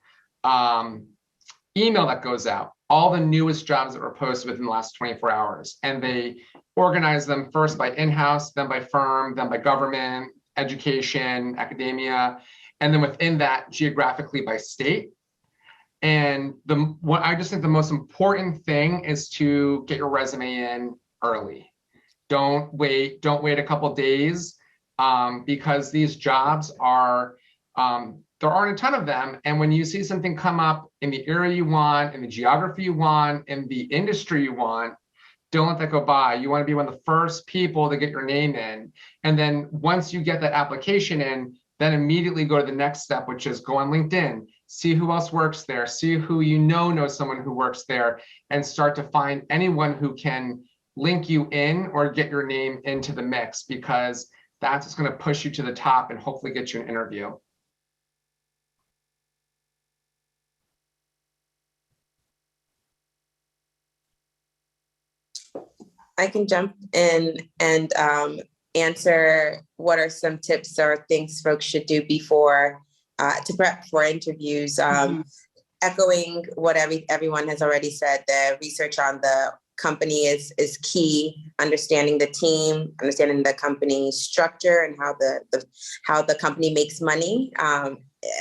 email that goes out, all the newest jobs that were posted within the last 24 hours. And they organize them first by in-house, then by firm, then by government, education, academia, and then within that geographically by state. And what I just think the most important thing is to get your resume in early. Don't wait a couple days, because these jobs are, there aren't a ton of them. And when you see something come up in the area you want, in the geography you want, in the industry you want, don't let that go by. You want to be one of the first people to get your name in. And then once you get that application in, then immediately go to the next step, which is go on LinkedIn, see who else works there, see who you know knows someone who works there, and start to find anyone who can link you in or get your name into the mix, because that's what's going to push you to the top and hopefully get you an interview. I can jump in and answer what are some tips or things folks should do before to prep for interviews. Echoing what everyone has already said, the research on the company is key. Understanding the team, understanding the company structure, and how the company makes money.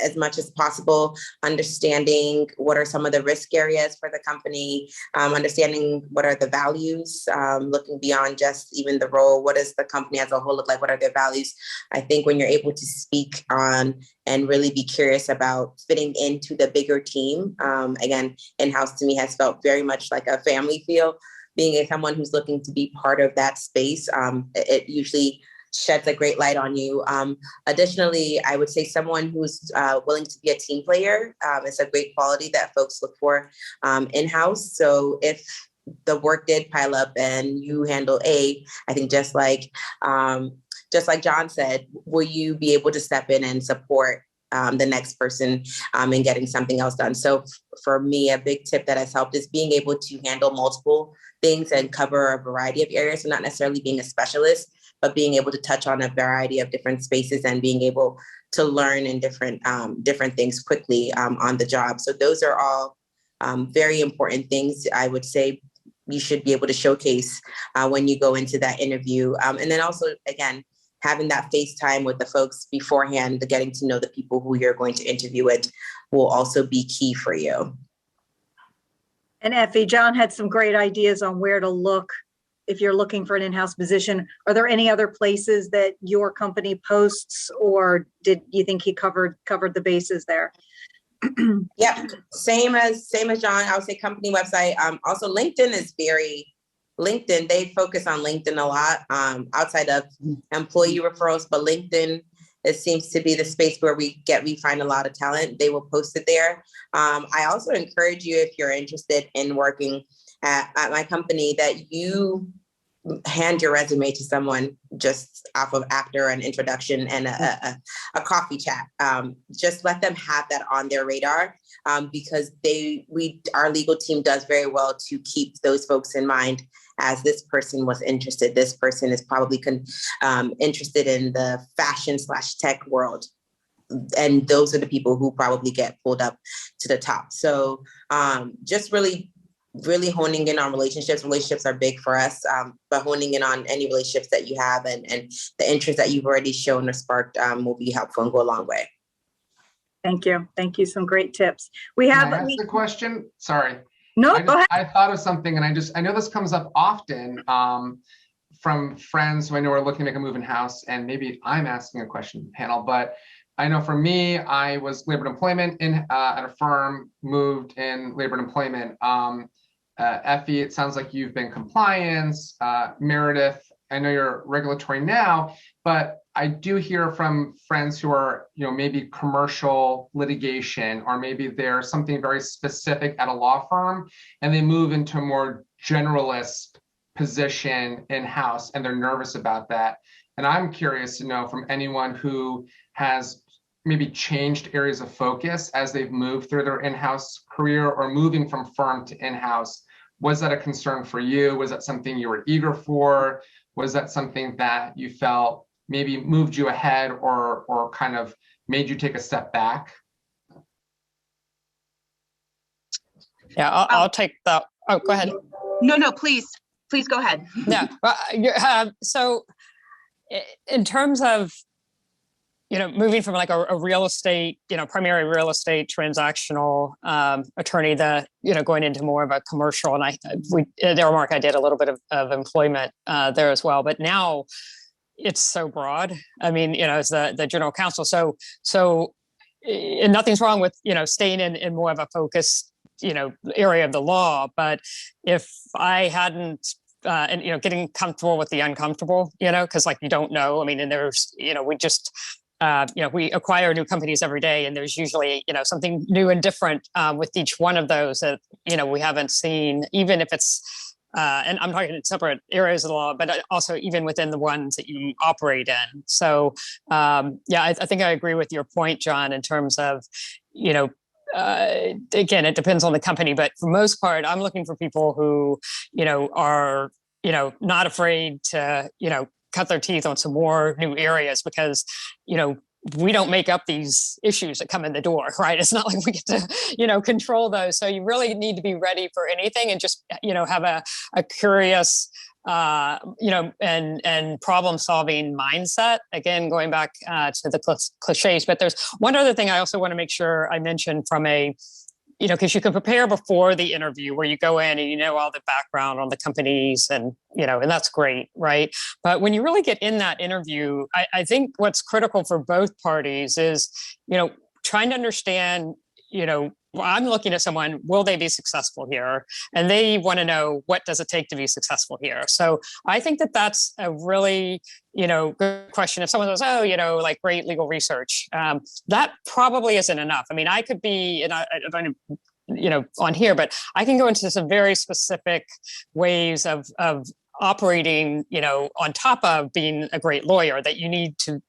As much as possible, understanding what are some of the risk areas for the company, understanding what are the values, looking beyond just even the role. What does the company as a whole look like? What are their values? I think when you're able to speak on and really be curious about fitting into the bigger team, again, in-house to me has felt very much like a family feel. Being someone who's looking to be part of that space, it usually sheds a great light on you. Additionally, I would say someone who's willing to be a team player is a great quality that folks look for in-house. So if the work did pile up and you handle A, I think just like John said, will you be able to step in and support the next person in getting something else done? So for me, a big tip that has helped is being able to handle multiple things and cover a variety of areas. So not necessarily being a specialist, but being able to touch on a variety of different spaces and being able to learn in different things quickly on the job. So those are all very important things I would say you should be able to showcase when you go into that interview. And then also, again, having that FaceTime with the folks beforehand, getting to know the people who you're going to interview with will also be key for you. And Effie, John had some great ideas on where to look if you're looking for an in-house position. Are there any other places that your company posts, or did you think he covered the bases there? Yep, same as John. I would say company website. Also, LinkedIn is LinkedIn. They focus on LinkedIn a lot outside of employee referrals, but LinkedIn, it seems to be the space where we find a lot of talent. They will post it there. I also encourage you, if you're interested in working at my company, that you hand your resume to someone just off of after an introduction and a coffee chat. Just let them have that on their radar, because our legal team does very well to keep those folks in mind. As this person was interested, this person is probably interested in the fashion/tech world. And those are the people who probably get pulled up to the top. So just really honing in on relationships. Relationships are big for us, but honing in on any relationships that you have and the interest that you've already shown or sparked will be helpful and go a long way. Thank you. Thank you. Some great tips. We have. Can I ask the question? Sorry. No, go ahead. I thought of something, and I know this comes up often from friends who I know are looking to make a move in house, and maybe I'm asking a question panel, but I know for me, I was labor and employment at a firm, moved in labor and employment. Effie, it sounds like you've been compliance. Meredith, I know you're regulatory now, but I do hear from friends who are, maybe commercial litigation, or maybe they're something very specific at a law firm, and they move into a more generalist position in-house, and they're nervous about that. And I'm curious to know from anyone who has maybe changed areas of focus as they've moved through their in-house career or moving from firm to in-house. Was that a concern for you? Was that something you were eager for? Was that something that you felt maybe moved you ahead or kind of made you take a step back? Yeah, I'll take that. Oh, go ahead. No, please go ahead. Yeah. So in terms of, moving from like a real estate, primary real estate transactional attorney, going into more of a commercial, and there, Mark, I did a little bit of employment there as well, but now it's so broad. I mean, as the general counsel. So and nothing's wrong with, staying in more of a focused, area of the law. But if I hadn't, and, getting comfortable with the uncomfortable, because like, you don't know, I mean, and there's, we just, we acquire new companies every day, and there's usually, something new and different with each one of those that, we haven't seen, even if it's, and I'm talking in separate areas of the law, but also even within the ones that you operate in. So, I think I agree with your point, John, in terms of, again, it depends on the company, but for most part, I'm looking for people who, are, not afraid to, cut their teeth on some more new areas, because, we don't make up these issues that come in the door, right? It's not like we get to, control those. So you really need to be ready for anything, and just, have a curious, and problem solving mindset. Again, going back to the cliches, but there's one other thing I also want to make sure I mention from a, because you can prepare before the interview where you go in and all the background on the companies, and, and that's great, right? But when you really get in that interview, I think what's critical for both parties is, trying to understand, I'm looking at someone, will they be successful here? And they want to know, what does it take to be successful here? So I think that that's a really, good question. If someone says, oh, like great legal research, that probably isn't enough. I mean, I could be, and I don't, on here, but I can go into some very specific ways of operating, on top of being a great lawyer, that you need to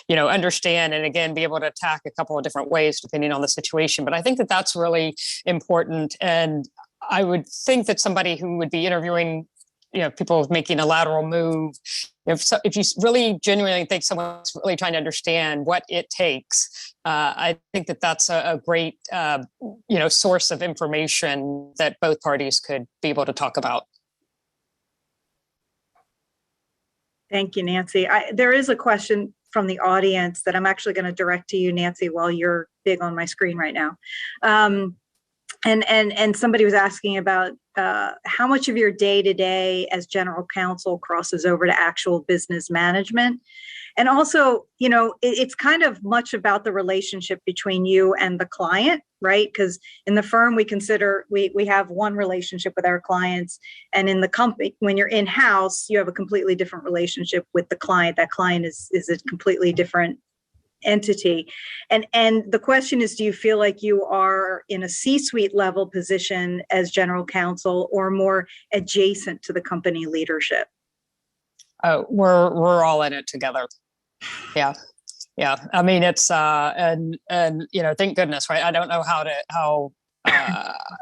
understand, and again, be able to attack a couple of different ways depending on the situation. But I think that that's really important. And I would think that somebody who would be interviewing, people making a lateral move, if you really genuinely think someone's really trying to understand what it takes, I think that that's a great, source of information that both parties could be able to talk about. Thank you, Nancy. There is a question from the audience that I'm actually going to direct to you, Nancy, while you're big on my screen right now. And somebody was asking about how much of your day-to-day as general counsel crosses over to actual business management. And also, it's kind of much about the relationship between you and the client, right? Because in the firm, we consider we have one relationship with our clients, and in the company, when you're in-house, you have a completely different relationship with the client. That client is a completely different entity. And the question is, do you feel like you are in a C-suite level position as general counsel, or more adjacent to the company leadership? Oh, we're all in it together. Yeah. I mean, it's and thank goodness, right? I don't know how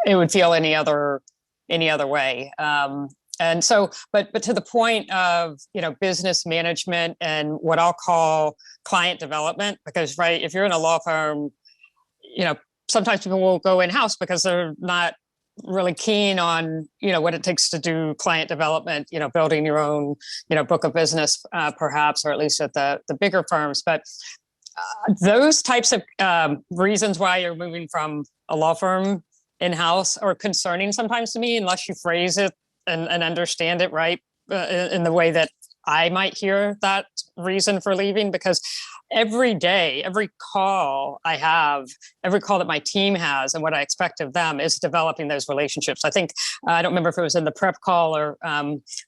it would feel any other way. And so, but to the point of business management and what I'll call client development, because right, if you're in a law firm, sometimes people will go in-house because they're not really keen on what it takes to do client development, building your own book of business, perhaps, or at least at the bigger firms. But those types of reasons why you're moving from a law firm in-house are concerning sometimes to me, unless you phrase it and understand it right in the way that I might hear that reason for leaving. Because every day, every call I have, every call that my team has, and what I expect of them is developing those relationships. I think, I don't remember if it was in the prep call or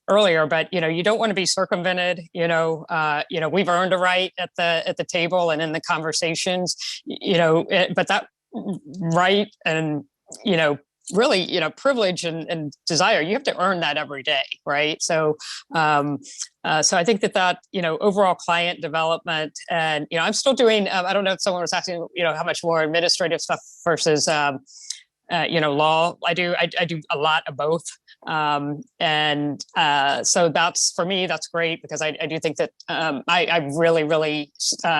earlier, but you don't want to be circumvented. We've earned a right at the table and in the conversations. But that right and really, privilege and desire, you have to earn that every day, right? So, so I think that overall client development, and I'm still doing. I don't know if someone was asking, how much more administrative stuff versus, law. I do a lot of both, and so that's, for me, that's great, because I do think that I really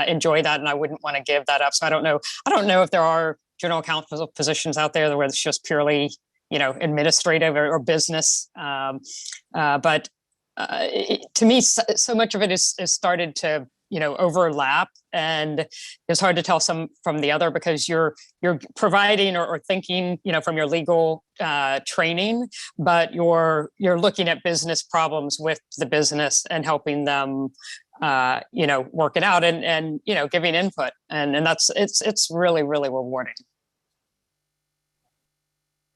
enjoy that, and I wouldn't want to give that up. So I don't know if there are general counsel positions out there where it's just purely, administrative or business. But to me, so much of it is started to, overlap, and it's hard to tell some from the other because you're providing or thinking, from your legal training, but you're looking at business problems with the business and helping them work it out and giving input, and that's it's really, really rewarding.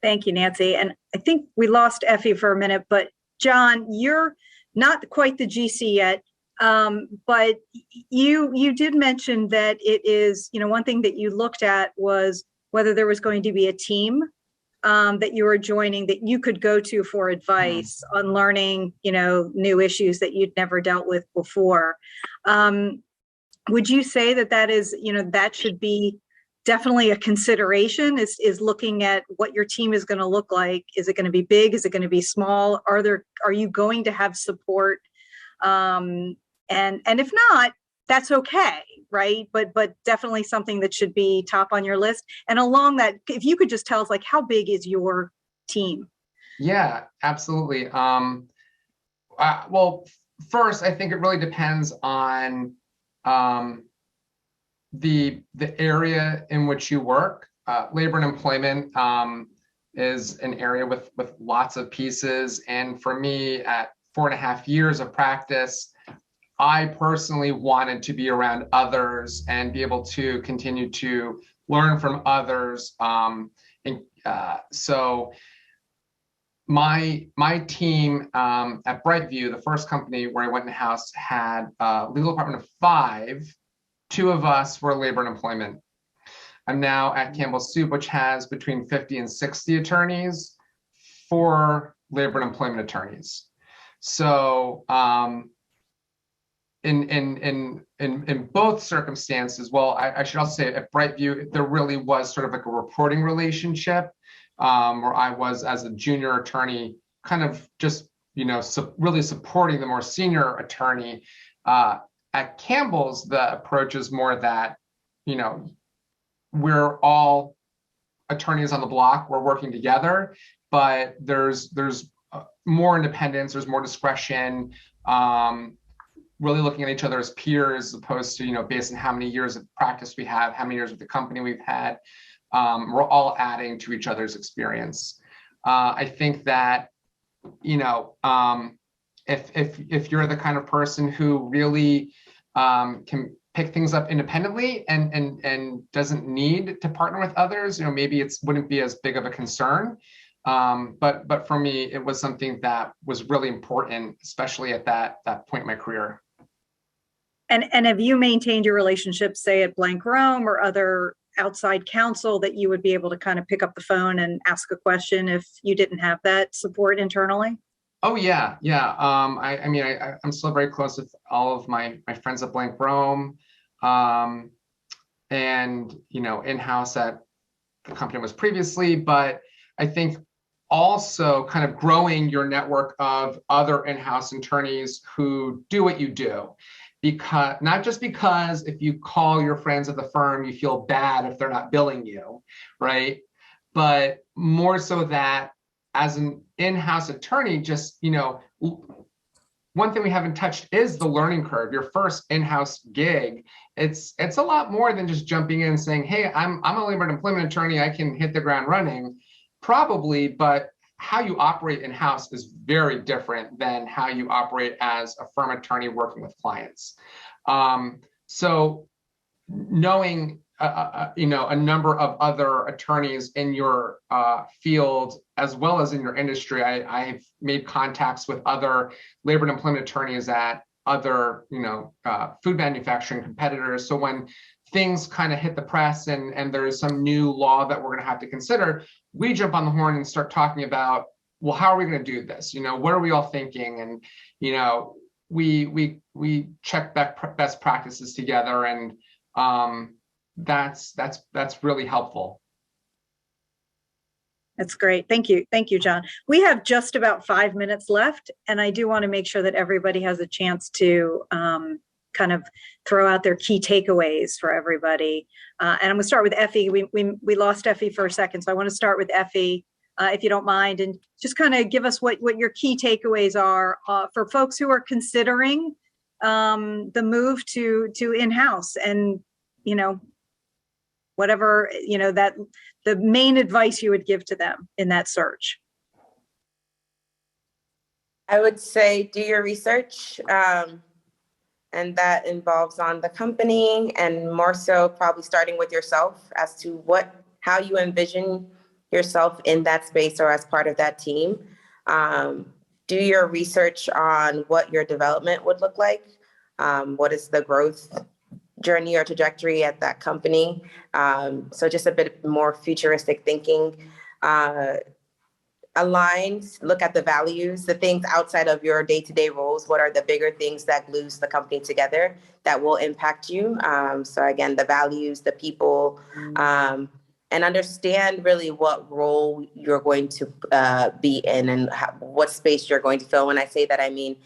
Thank you, Nancy. And I think we lost Effi for a minute, but John, you're not quite the GC yet, but you did mention that it is, one thing that you looked at was whether there was going to be a team that you were joining that you could go to for advice on learning, new issues that you'd never dealt with before. Would you say that is, that should be definitely a consideration, is looking at what your team is going to look like? Is it going to be big? Is it going to be small? Are you going to have support? And if not, that's okay, right? But definitely something that should be top on your list. And along that, if you could just tell us, how big is your team? Yeah, absolutely. Well, first, I think it really depends on the area in which you work. Labor and employment is an area with lots of pieces. And for me, at 4.5 years of practice, I personally wanted to be around others and be able to continue to learn from others. So my team at Brightview, the first company where I went in-house, had a legal department of 5. 2 of us were labor and employment. I'm now at Campbell Soup, which has between 50 and 60 attorneys, 4 labor and employment attorneys. So in both circumstances, well, I should also say at Brightview, there really was sort of like a reporting relationship where I was, as a junior attorney, kind of just, really supporting the more senior attorney. At Campbell's, the approach is more that, we're all attorneys on the block, we're working together, but there's more independence, there's more discretion, really looking at each other as peers, as opposed to, based on how many years of practice we have, how many years with the company we've had. We're all adding to each other's experience. I think that, if you're the kind of person who really can pick things up independently and doesn't need to partner with others, maybe it wouldn't be as big of a concern. But for me, it was something that was really important, especially at that point in my career. And have you maintained your relationships, say at Blank Rome or other outside counsel, that you would be able to kind of pick up the phone and ask a question if you didn't have that support internally? Oh yeah. I'm still very close with all of my friends at Blank Rome, and in-house at the company I was previously. But I think also kind of growing your network of other in-house attorneys who do what you do, because not just because if you call your friends at the firm, you feel bad if they're not billing you, right? But more so that as an in-house attorney, just, one thing we haven't touched is the learning curve. Your first in-house gig, it's a lot more than just jumping in and saying, hey, I'm a labor and employment attorney, I can hit the ground running, probably, but how you operate in-house is very different than how you operate as a firm attorney working with clients. So knowing a number of other attorneys in your field, as well as in your industry. I've made contacts with other labor and employment attorneys at other, food manufacturing competitors. So when things kind of hit the press and there's some new law that we're going to have to consider, we jump on the horn and start talking about, well, how are we going to do this? What are we all thinking? And, we check best practices together, and that's really helpful. That's great. Thank you. Thank you, John. We have just about 5 minutes left, and I do want to make sure that everybody has a chance to kind of throw out their key takeaways for everybody. And I'm going to start with Effi. We lost Effi for a second, so I want to start with Effi, if you don't mind, and just kind of give us what your key takeaways are for folks who are considering the move to in-house, and whatever that the main advice you would give to them in that search? I would say do your research, and that involves on the company, and more so probably starting with yourself as to how you envision yourself in that space or as part of that team. Do your research on what your development would look like. What is the growth journey or trajectory at that company? So just a bit more futuristic thinking. Aligned, look at the values, the things outside of your day-to-day roles. What are the bigger things that glues the company together that will impact you? So again, the values, the people, and understand really what role you're going to be in, and what space you're going to fill. When I say that, I mean,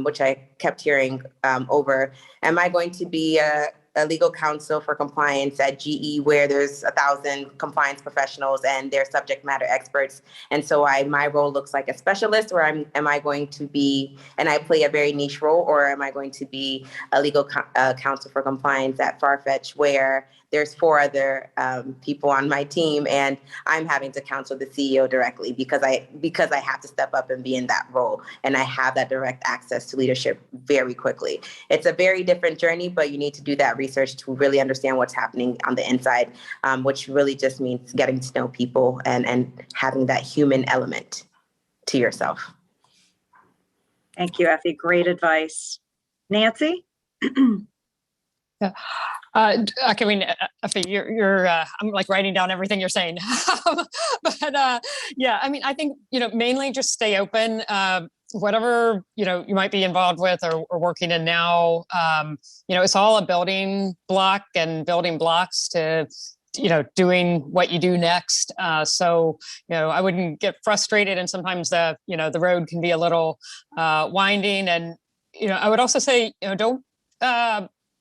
which I kept hearing over, am I going to be a legal counsel for compliance at GE, where there's 1,000 compliance professionals and they're subject matter experts? And so my role looks like a specialist, or am I going to be, and I play a very niche role, or am I going to be a legal counsel for compliance at Farfetch, where there's 4 other people on my team, and I'm having to counsel the CEO directly because I have to step up and be in that role, and I have that direct access to leadership very quickly. It's a very different journey, but you need to do that research to really understand what's happening on the inside, which really just means getting to know people and having that human element to yourself. Thank you, Effie. Great advice. Nancy? Yeah. I mean, Effi, you're I'm like writing down everything you're saying. But yeah, I mean, I think, mainly just stay open. Whatever, you might be involved with or working in now, it's all a building block and building blocks to, doing what you do next. So, I wouldn't get frustrated, and sometimes the road can be a little winding. And, I would also say, don't,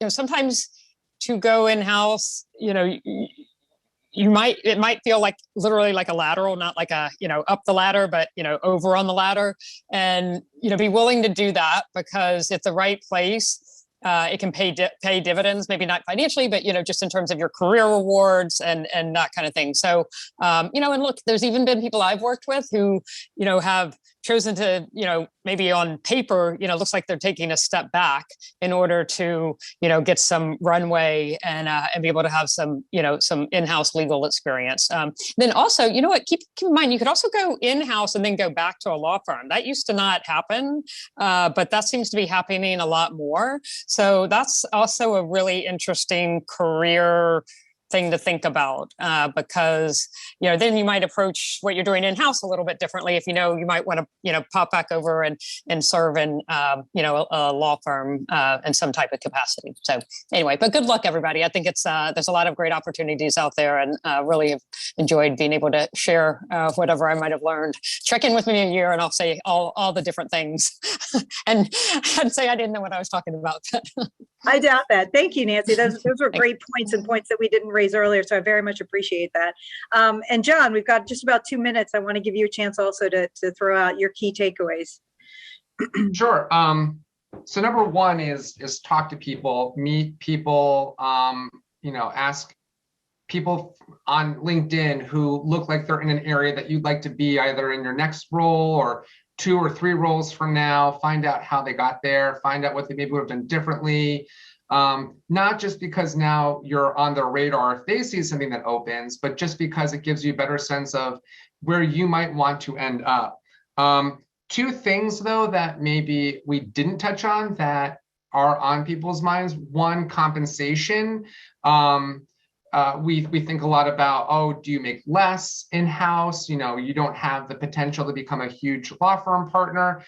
sometimes to go in-house, it might feel like literally like a lateral, not like a, up the ladder, but, over on the ladder, and, be willing to do that, because it's the right place. It can pay dividends, maybe not financially, but, just in terms of your career rewards and that kind of thing. So, and look, there's even been people I've worked with who, have chosen to, maybe on paper, looks like they're taking a step back in order to, get some runway and be able to have some, some in-house legal experience. Then also, keep in mind, you could also go in-house and then go back to a law firm. That used to not happen, but that seems to be happening a lot more. So that's also a really interesting career thing to think about, because, then you might approach what you're doing in-house a little bit differently if you might want to, pop back over and serve in, a law firm in some type of capacity. So anyway, but good luck, everybody. I think it's there's a lot of great opportunities out there, and really have enjoyed being able to share whatever I might have learned. Check in with me a year and I'll say all the different things and say I didn't know what I was talking about. I doubt that. Thank you, Nancy. Those were great points, and points that we didn't raise earlier, so I very much appreciate that. And John, we've got just about 2 minutes. I want to give you a chance also to throw out your key takeaways. Sure. So number one is talk to people, meet people, ask people on LinkedIn who look like they're in an area that you'd like to be, either in your next role or 2 or 3 roles from now. Find out how they got there, find out what they maybe would have done differently. Not just because now you're on their radar if they see something that opens, but just because it gives you a better sense of where you might want to end up. 2 things, though, that maybe we didn't touch on that are on people's minds. 1, compensation. We think a lot about, do you make less in-house? You don't have the potential to become a huge law firm partner.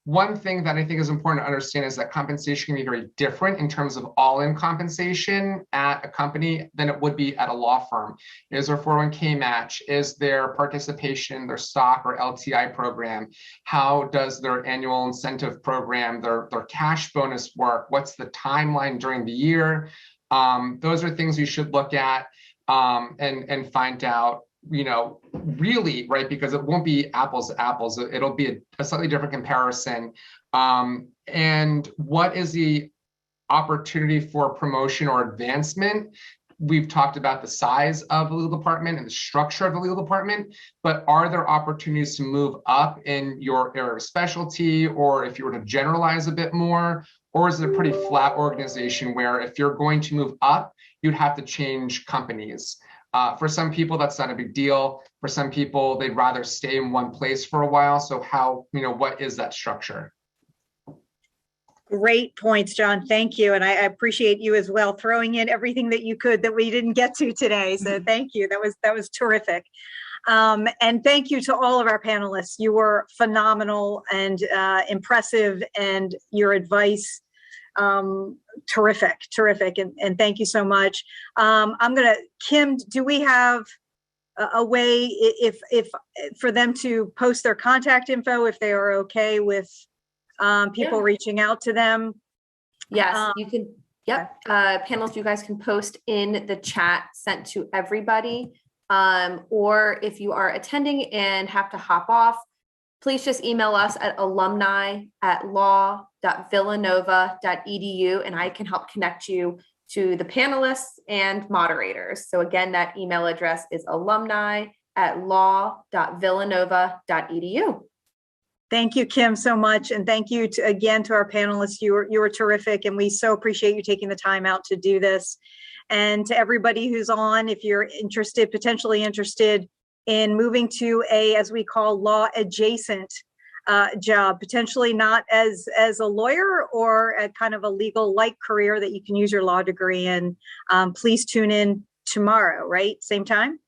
One thing that I think is important to understand is that compensation can be very different in terms of all-in compensation at a company than it would be at a law firm. Is there 401k match? Is there participation in their stock or LTI program? How does their annual incentive program, their cash bonus work? What's the timeline during the year? Those are things you should look at and find out, really, right? Because it won't be apples to apples. It'll be a slightly different comparison And what is the opportunity for promotion or advancement? We've talked about the size of the legal department and the structure of the legal department, but are there opportunities to move up in your area of specialty, or if you were to generalize a bit more, or is it a pretty flat organization where if you're going to move up, you'd have to change companies? For some people, that's not a big deal. For some people, they'd rather stay in one place for a while. So how, what is that structure? Great points, John. Thank you. And I appreciate you as well, throwing in everything that you could that we didn't get to today. So thank you. That was terrific. And thank you to all of our panelists. You were phenomenal and impressive, and your advice, terrific. And thank you so much. Kim, do we have a way if for them to post their contact info if they are okay with people reaching out to them? Yes, you can. Yep. Panelists, you guys can post in the chat sent to everybody. Or if you are attending and have to hop off, please just email us at alumni@law.villanova.edu, and I can help connect you to the panelists and moderators. So again, that email address is alumni@law.villanova.edu. Thank you, Kim, so much. And thank you again to our panelists. You were terrific, and we so appreciate you taking the time out to do this. And to everybody who's on, if you're interested, potentially interested in moving to as we call, law adjacent job, potentially not as a lawyer or a kind of a legal-like career that you can use your law degree in, please tune in tomorrow, right? Same time?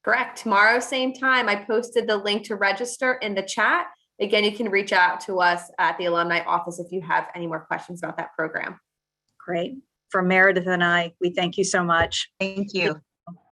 Correct. Tomorrow, same time. I posted the link to register in the chat. Again, you can reach out to us at the alumni office if you have any more questions about that program. Great. From Meredith and I, we thank you so much. Thank you.